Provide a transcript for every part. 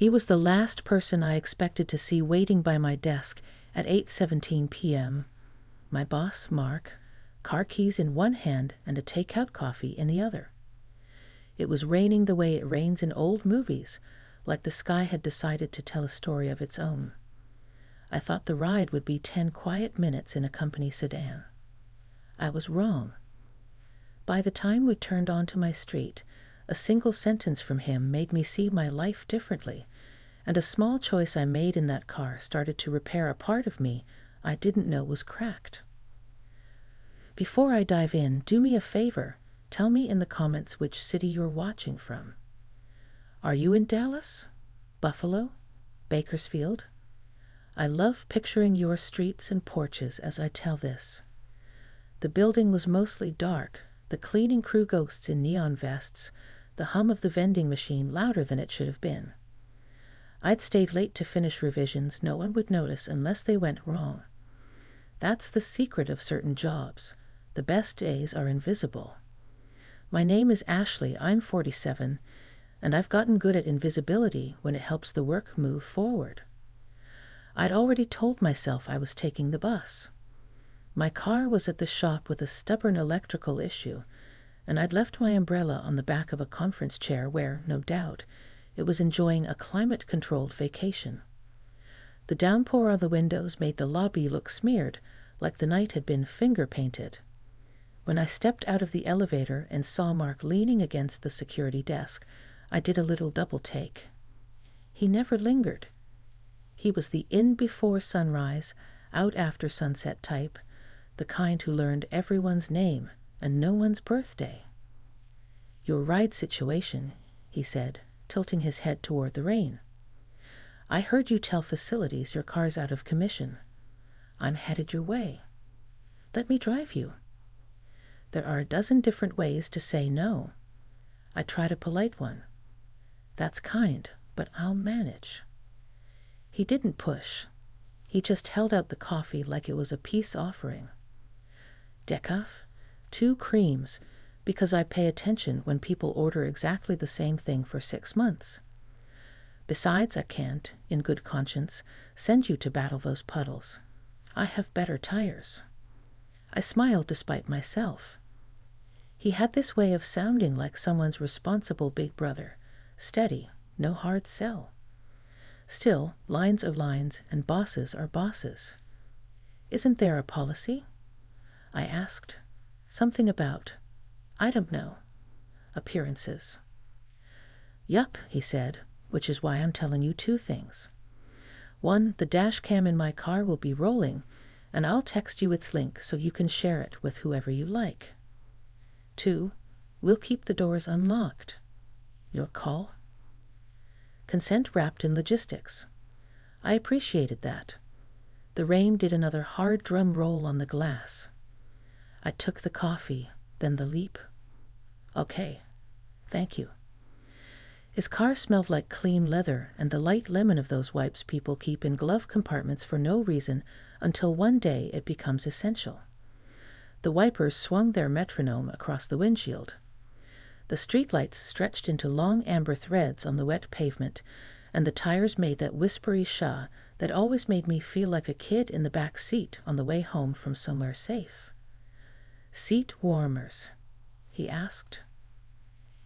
He was the last person I expected to see waiting by my desk at 8:17 p.m. My boss, Mark, car keys in one hand and a takeout coffee in the other. It was raining the way it rains in old movies, like the sky had decided to tell a story of its own. I thought the ride would be 10 quiet minutes in a company sedan. I was wrong. By the time we turned onto my street, a single sentence from him made me see my life differently, and a small choice I made in that car started to repair a part of me I didn't know was cracked. Before I dive in, do me a favor. Tell me in the comments which city you're watching from. Are you in Dallas? Buffalo? Bakersfield? I love picturing your streets and porches as I tell this. The building was mostly dark, the cleaning crew ghosts in neon vests, the hum of the vending machine louder than it should have been. I'd stayed late to finish revisions no one would notice unless they went wrong. That's the secret of certain jobs. The best days are invisible. My name is Ashley, I'm 47, and I've gotten good at invisibility when it helps the work move forward. I'd already told myself I was taking the bus. My car was at the shop with a stubborn electrical issue, and I'd left my umbrella on the back of a conference chair where, no doubt, it was enjoying a climate-controlled vacation. The downpour on the windows made the lobby look smeared, like the night had been finger-painted. When I stepped out of the elevator and saw Mark leaning against the security desk, I did a little double-take. He never lingered. He was the in-before-sunrise, out-after-sunset type, the kind who learned everyone's name and no one's birthday. "Your ride situation," he said, tilting his head toward the rain. "I heard you tell facilities your car's out of commission. I'm headed your way. Let me drive you." There are a dozen different ways to say no. I tried a polite one. "That's kind, but I'll manage." He didn't push. He just held out the coffee like it was a peace offering. "Decaf, 2 creams, because I pay attention when people order exactly the same thing for 6 months. Besides, I can't, in good conscience, send you to battle those puddles. I have better tires." I smiled despite myself. He had this way of sounding like someone's responsible big brother, steady, no hard sell. Still, lines are lines and bosses are bosses. "Isn't there a policy?" I asked. "Something about, I don't know, appearances." "Yup," he said, "which is why I'm telling you 2 things. 1, the dash cam in my car will be rolling, and I'll text you its link so you can share it with whoever you like. 2, we'll keep the doors unlocked. Your call?" Consent wrapped in logistics. I appreciated that. The rain did another hard drum roll on the glass. I took the coffee, then the leap. "Okay, thank you." His car smelled like clean leather and the light lemon of those wipes people keep in glove compartments for no reason until one day it becomes essential. The wipers swung their metronome across the windshield. The streetlights stretched into long amber threads on the wet pavement, and the tires made that whispery sha that always made me feel like a kid in the back seat on the way home from somewhere safe. "Seat warmers?" he asked.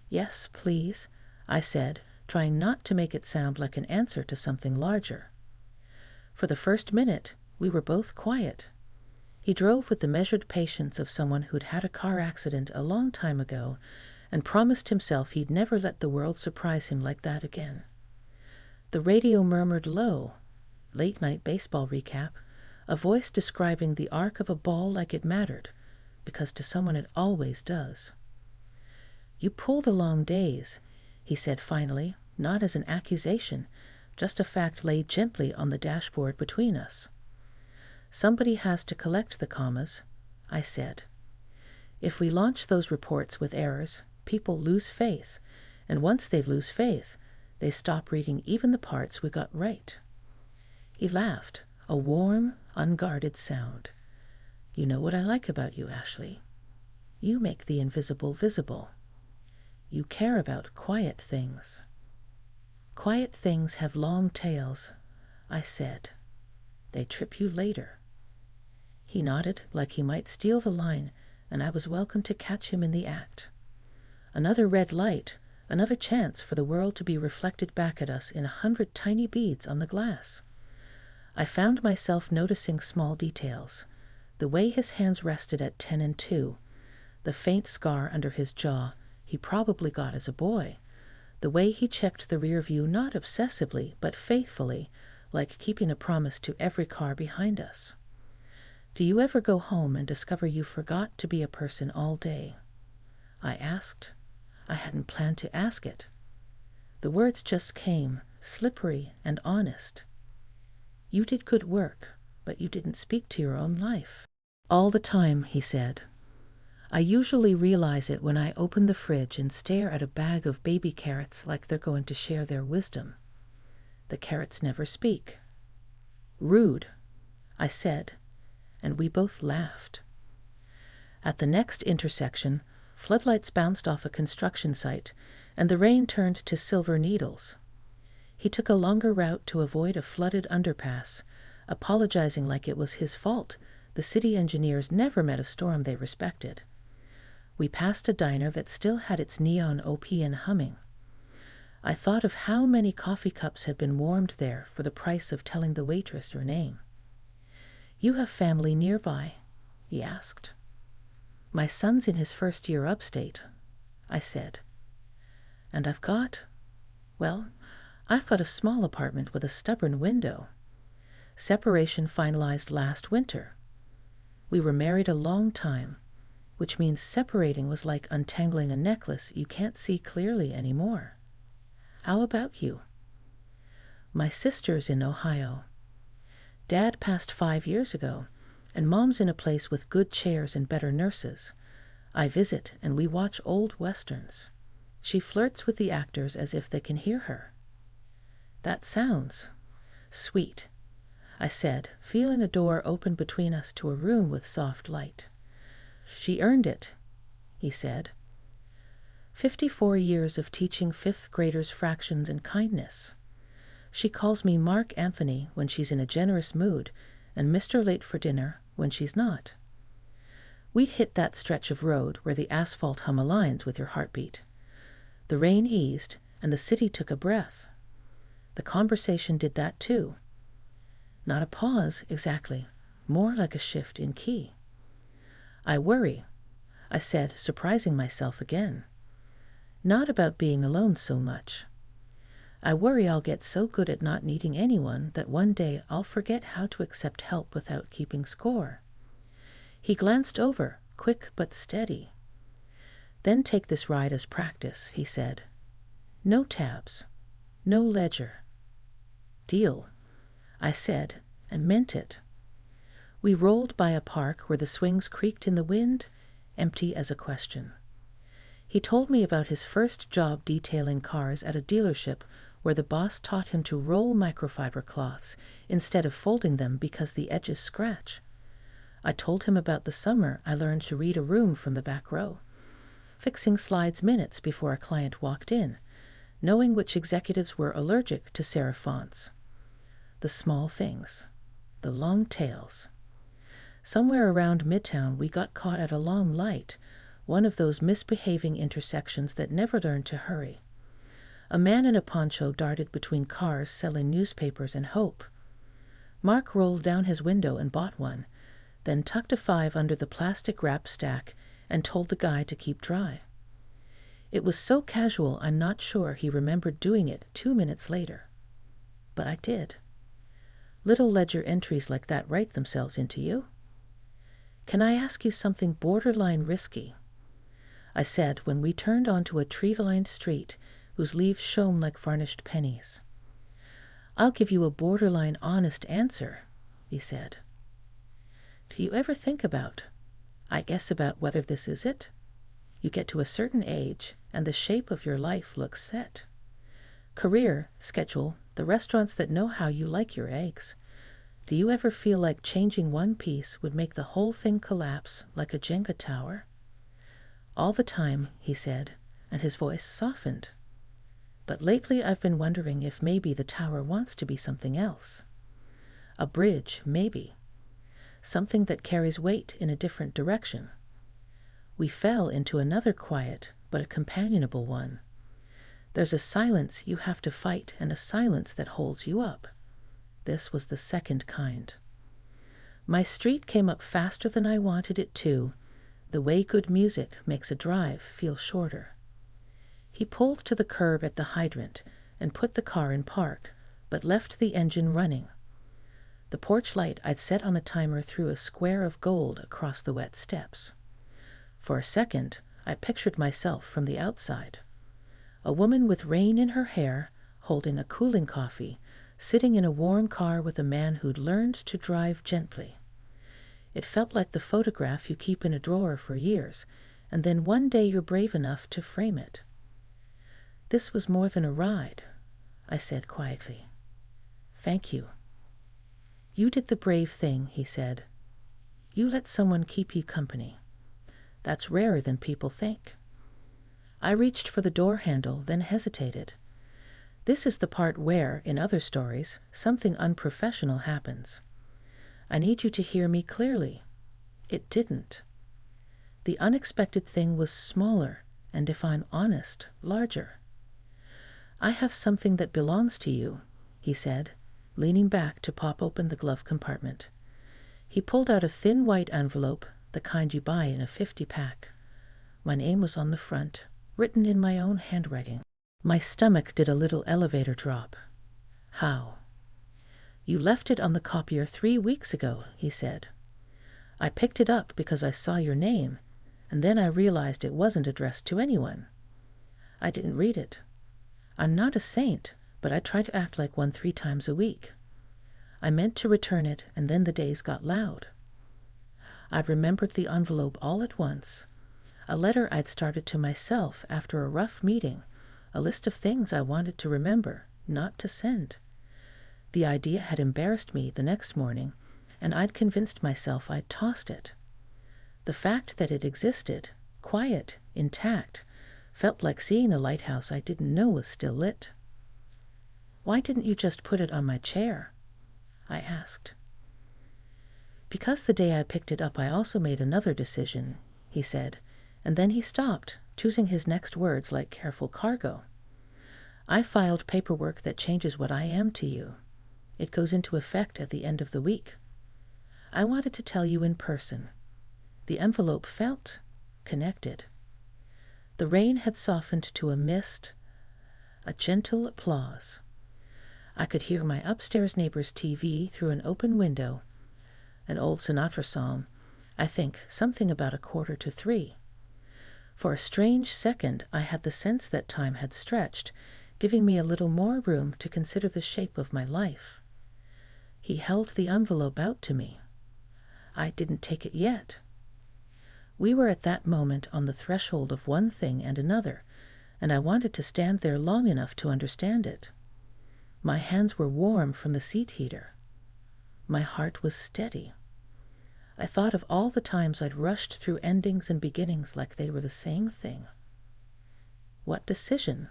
"Yes, please," I said, trying not to make it sound like an answer to something larger. For the first minute, we were both quiet. He drove with the measured patience of someone who'd had a car accident a long time ago and promised himself he'd never let the world surprise him like that again. The radio murmured low, late-night baseball recap, a voice describing the arc of a ball like it mattered, because to someone it always does. "You pull the long days," he said finally, not as an accusation, just a fact laid gently on the dashboard between us. "Somebody has to collect the commas," I said. "If we launch those reports with errors, people lose faith, and once they lose faith, they stop reading even the parts we got right." He laughed, a warm, unguarded sound. "You know what I like about you, Ashley. You make the invisible visible. You care about quiet things." Quiet things have long tails, I said. They trip you later. He nodded like he might steal the line, and I was welcome to catch him in the act. Another red light, another chance for the world to be reflected back at us in 100 tiny beads on the glass. I found myself noticing small details. The way his hands rested at 10 and 2, the faint scar under his jaw he probably got as a boy, the way he checked the rear view not obsessively but faithfully, like keeping a promise to every car behind us. Do you ever go home and discover you forgot to be a person all day? I asked. I hadn't planned to ask it. The words just came, slippery and honest. You did good work, but you didn't speak to your own life. All the time, he said. I usually realize it when I open the fridge and stare at a bag of baby carrots like they're going to share their wisdom. The carrots never speak. Rude, I said, and we both laughed. At the next intersection, floodlights bounced off a construction site, and the rain turned to silver needles. He took a longer route to avoid a flooded underpass, apologizing like it was his fault. The city engineers never met a storm they respected. We passed a diner that still had its neon OPN humming. I thought of how many coffee cups had been warmed there for the price of telling the waitress her name. You have family nearby? He asked. My son's in his first year upstate, I said. And I've got a small apartment with a stubborn window. Separation finalized last winter. We were married a long time, which means separating was like untangling a necklace you can't see clearly anymore. How about you? My sister's in Ohio. Dad passed 5 years ago, and Mom's in a place with good chairs and better nurses. I visit, and we watch old westerns. She flirts with the actors as if they can hear her. That sounds sweet, I said, feeling a door open between us to a room with soft light. She earned it, he said. 54 years of teaching fifth graders fractions and kindness. She calls me Mark Anthony when she's in a generous mood, and Mr. Late for dinner when she's not. We'd hit that stretch of road where the asphalt hum aligns with your heartbeat. The rain eased, and the city took a breath. The conversation did that too. Not a pause, exactly, more like a shift in key. I worry, I said, surprising myself again. Not about being alone so much. I worry I'll get so good at not needing anyone that one day I'll forget how to accept help without keeping score. He glanced over, quick but steady. Then take this ride as practice, he said. No tabs, no ledger. Deal, I said, and meant it. We rolled by a park where the swings creaked in the wind, empty as a question. He told me about his first job detailing cars at a dealership where the boss taught him to roll microfiber cloths instead of folding them because the edges scratch. I told him about the summer I learned to read a room from the back row, fixing slides minutes before a client walked in, knowing which executives were allergic to serif fonts. The small things, the long tails. Somewhere around Midtown we got caught at a long light, one of those misbehaving intersections that never learn to hurry. A man in a poncho darted between cars selling newspapers and hope. Mark rolled down his window and bought one, then tucked a 5 under the plastic wrap stack and told the guy to keep dry. It was so casual I'm not sure he remembered doing it 2 minutes later. But I did. Little ledger entries like that write themselves into you. Can I ask you something borderline risky? I said when we turned onto a tree-lined street whose leaves shone like varnished pennies. I'll give you a borderline honest answer, he said. Do you ever think about whether this is it? You get to a certain age, and the shape of your life looks set. Career, schedule, the restaurants that know how you like your eggs. Do you ever feel like changing one piece would make the whole thing collapse like a Jenga tower? All the time, he said, and his voice softened. But lately I've been wondering if maybe the tower wants to be something else. A bridge, maybe. Something that carries weight in a different direction. We fell into another quiet, but a companionable one. There's a silence you have to fight and a silence that holds you up. This was the second kind. My street came up faster than I wanted it to, the way good music makes a drive feel shorter. He pulled to the curb at the hydrant and put the car in park, but left the engine running. The porch light I'd set on a timer threw a square of gold across the wet steps. For a second, I pictured myself from the outside. A woman with rain in her hair, holding a cooling coffee, sitting in a warm car with a man who'd learned to drive gently. It felt like the photograph you keep in a drawer for years, and then one day you're brave enough to frame it. "This was more than a ride," I said quietly. "Thank you." "You did the brave thing," he said. "You let someone keep you company. That's rarer than people think." I reached for the door handle, then hesitated. This is the part where, in other stories, something unprofessional happens. I need you to hear me clearly. It didn't. The unexpected thing was smaller, and if I'm honest, larger. "I have something that belongs to you," he said, leaning back to pop open the glove compartment. He pulled out a thin white envelope, the kind you buy in a 50-pack. My name was on the front, written in my own handwriting. My stomach did a little elevator drop. "How?" "You left it on the copier 3 weeks ago," he said. "I picked it up because I saw your name, and then I realized it wasn't addressed to anyone. I didn't read it. I'm not a saint, but I try to act like one 3 times a week. I meant to return it, and then the days got loud." I remembered the envelope all at once. A letter I'd started to myself after a rough meeting, a list of things I wanted to remember, not to send. The idea had embarrassed me the next morning, and I'd convinced myself I'd tossed it. The fact that it existed, quiet, intact, felt like seeing a lighthouse I didn't know was still lit. "Why didn't you just put it on my chair?" I asked. "Because the day I picked it up I also made another decision," he said, and then he stopped, choosing his next words like careful cargo. "I filed paperwork that changes what I am to you. It goes into effect at the end of the week. I wanted to tell you in person." The envelope felt connected. The rain had softened to a mist, a gentle applause. I could hear my upstairs neighbor's TV through an open window, an old Sinatra song, I think something about 2:45. For a strange second I had the sense that time had stretched, giving me a little more room to consider the shape of my life. He held the envelope out to me. I didn't take it yet. We were at that moment on the threshold of one thing and another, and I wanted to stand there long enough to understand it. My hands were warm from the seat heater. My heart was steady. I thought of all the times I'd rushed through endings and beginnings like they were the same thing. "What decision?"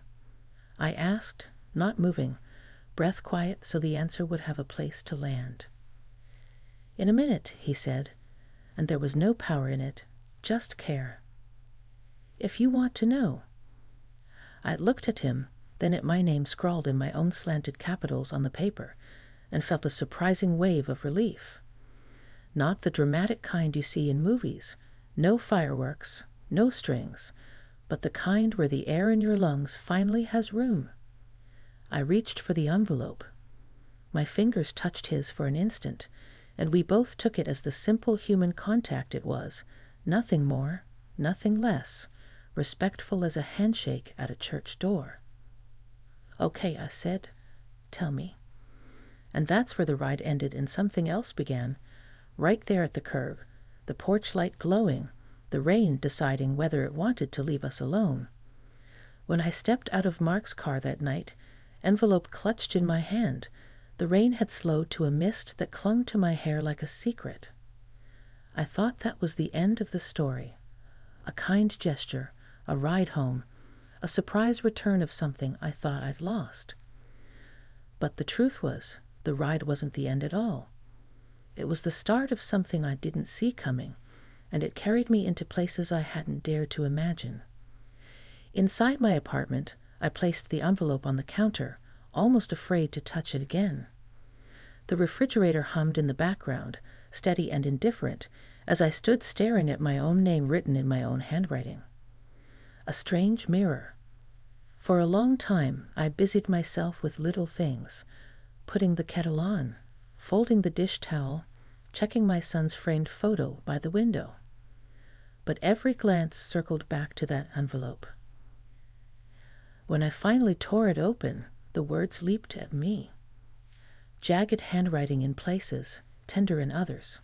I asked, not moving, breath quiet so the answer would have a place to land. "In a minute," he said, and there was no power in it, just care. "If you want to know." I looked at him, then at my name scrawled in my own slanted capitals on the paper, and felt a surprising wave of relief. Not the dramatic kind you see in movies, no fireworks, no strings, but the kind where the air in your lungs finally has room. I reached for the envelope. My fingers touched his for an instant, and we both took it as the simple human contact it was, nothing more, nothing less, respectful as a handshake at a church door. "Okay," I said. "Tell me." And that's where the ride ended and something else began, right there at the curb, the porch light glowing, the rain deciding whether it wanted to leave us alone. When I stepped out of Mark's car that night, envelope clutched in my hand, the rain had slowed to a mist that clung to my hair like a secret. I thought that was the end of the story. A kind gesture, a ride home, a surprise return of something I thought I'd lost. But the truth was, the ride wasn't the end at all. It was the start of something I didn't see coming, and it carried me into places I hadn't dared to imagine. Inside my apartment, I placed the envelope on the counter, almost afraid to touch it again. The refrigerator hummed in the background, steady and indifferent, as I stood staring at my own name written in my own handwriting. A strange mirror. For a long time, I busied myself with little things, putting the kettle on, folding the dish towel, checking my son's framed photo by the window. But every glance circled back to that envelope. When I finally tore it open, the words leaped at me. Jagged handwriting in places, tender in others.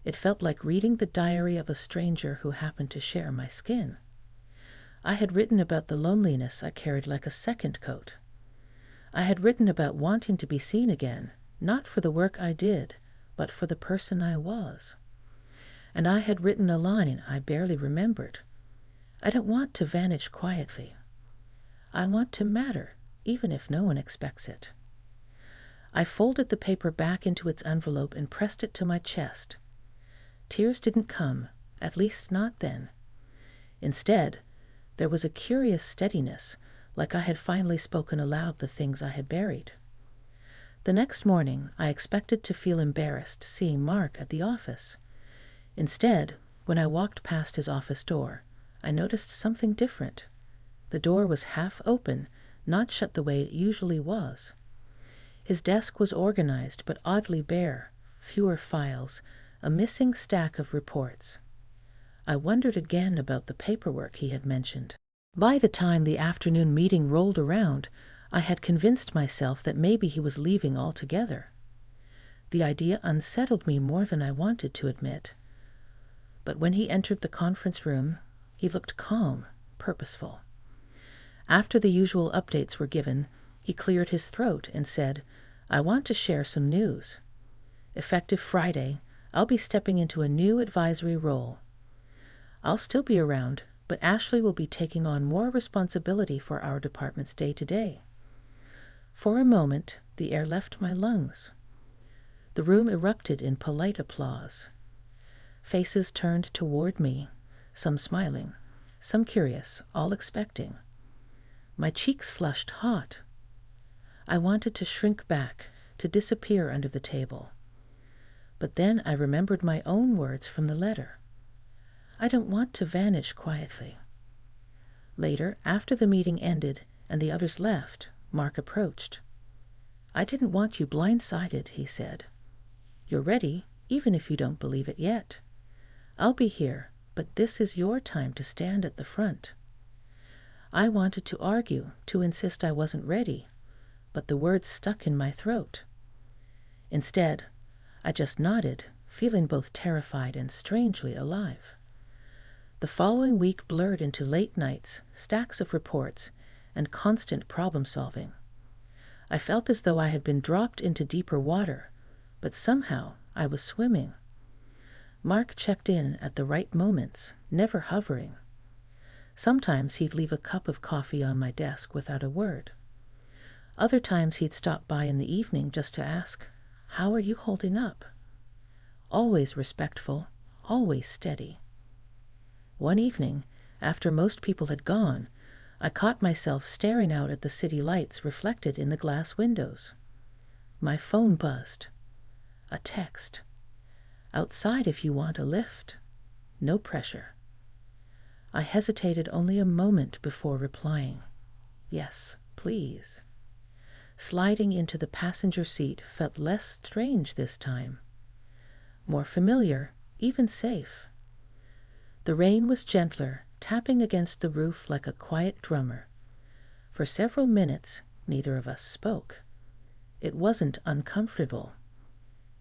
It felt like reading the diary of a stranger who happened to share my skin. I had written about the loneliness I carried like a second coat. I had written about wanting to be seen again, not for the work I did, but for the person I was. And I had written a line I barely remembered. I don't want to vanish quietly. I want to matter, even if no one expects it. I folded the paper back into its envelope and pressed it to my chest. Tears didn't come, at least not then. Instead, there was a curious steadiness, like I had finally spoken aloud the things I had buried. The next morning, I expected to feel embarrassed seeing Mark at the office. Instead, when I walked past his office door, I noticed something different. The door was half open, not shut the way it usually was. His desk was organized but oddly bare, fewer files, a missing stack of reports. I wondered again about the paperwork he had mentioned. By the time the afternoon meeting rolled around, I had convinced myself that maybe he was leaving altogether. The idea unsettled me more than I wanted to admit. But when he entered the conference room, he looked calm, purposeful. After the usual updates were given, he cleared his throat and said, "I want to share some news. Effective Friday, I'll be stepping into a new advisory role. I'll still be around, but Ashley will be taking on more responsibility for our department's day-to-day." For a moment, the air left my lungs. The room erupted in polite applause. Faces turned toward me, some smiling, some curious, all expecting. My cheeks flushed hot. I wanted to shrink back, to disappear under the table. But then I remembered my own words from the letter. I don't want to vanish quietly. Later, after the meeting ended and the others left, Mark approached. "I didn't want you blindsided," he said. "You're ready, even if you don't believe it yet. I'll be here, but this is your time to stand at the front." I wanted to argue, to insist I wasn't ready, but the words stuck in my throat. Instead, I just nodded, feeling both terrified and strangely alive. The following week blurred into late nights, stacks of reports, and constant problem-solving. I felt as though I had been dropped into deeper water, but somehow I was swimming. Mark checked in at the right moments, never hovering. Sometimes he'd leave a cup of coffee on my desk without a word. Other times he'd stop by in the evening just to ask, "How are you holding up?" Always respectful, always steady. One evening, after most people had gone, I caught myself staring out at the city lights reflected in the glass windows. My phone buzzed. A text. "Outside if you want a lift. No pressure." I hesitated only a moment before replying, "Yes, please." Sliding into the passenger seat felt less strange this time. More familiar, even safe. The rain was gentler, tapping against the roof like a quiet drummer. For several minutes, neither of us spoke. It wasn't uncomfortable.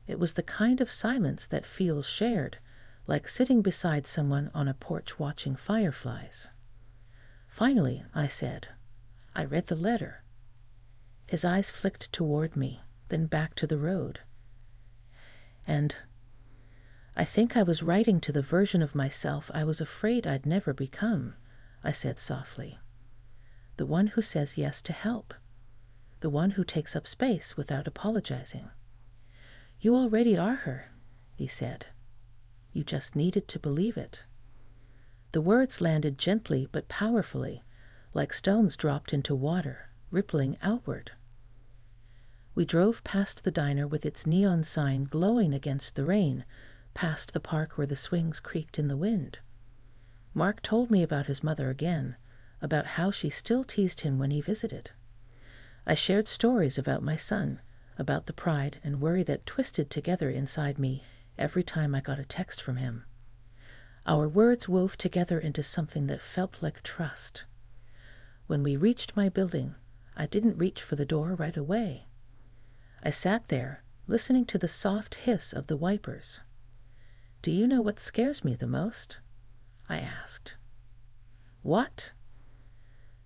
It was the kind of silence that feels shared, like sitting beside someone on a porch watching fireflies. Finally, I said, "I read the letter." His eyes flicked toward me, then back to the road. "And I think I was writing to the version of myself I was afraid I'd never become," I said softly. the one who says yes to help, the one who takes up space without apologizing. You already are her, he said. You just needed to believe it. The words landed gently but powerfully, like stones dropped into water, rippling outward. We drove past the diner with its neon sign glowing against the rain, past the park where the swings creaked in the wind. Mark told me about his mother again, about how she still teased him when he visited. I shared stories about my son, about the pride and worry that twisted together inside me every time I got a text from him. Our words wove together into something that felt like trust. When we reached my building, I didn't reach for the door right away. I sat there, listening to the soft hiss of the wipers. Do you know what scares me the most? I asked. What?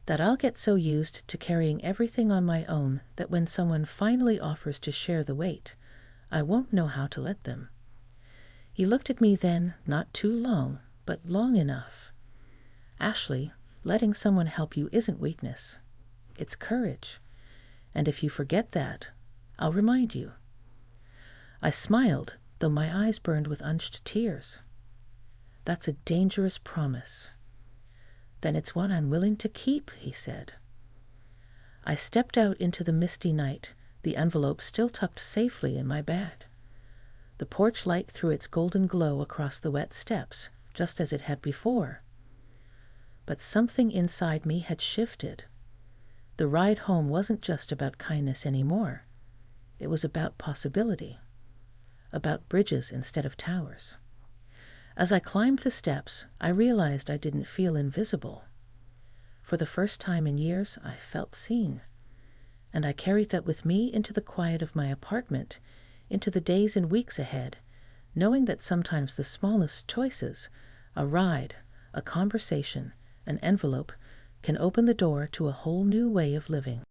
That I'll get so used to carrying everything on my own that when someone finally offers to share the weight, I won't know how to let them. He looked at me then, not too long, but long enough. Ashley, letting someone help you isn't weakness. It's courage. And if you forget that, I'll remind you. I smiled, though my eyes burned with unshed tears. That's a dangerous promise. Then it's one I'm willing to keep, he said. I stepped out into the misty night, the envelope still tucked safely in my bag. The porch light threw its golden glow across the wet steps, just as it had before. But something inside me had shifted. The ride home wasn't just about kindness anymore. It was about possibility, about bridges instead of towers. As I climbed the steps, I realized I didn't feel invisible. For the first time in years, I felt seen. And I carried that with me into the quiet of my apartment, into the days and weeks ahead, knowing that sometimes the smallest choices, a ride, a conversation, an envelope, can open the door to a whole new way of living.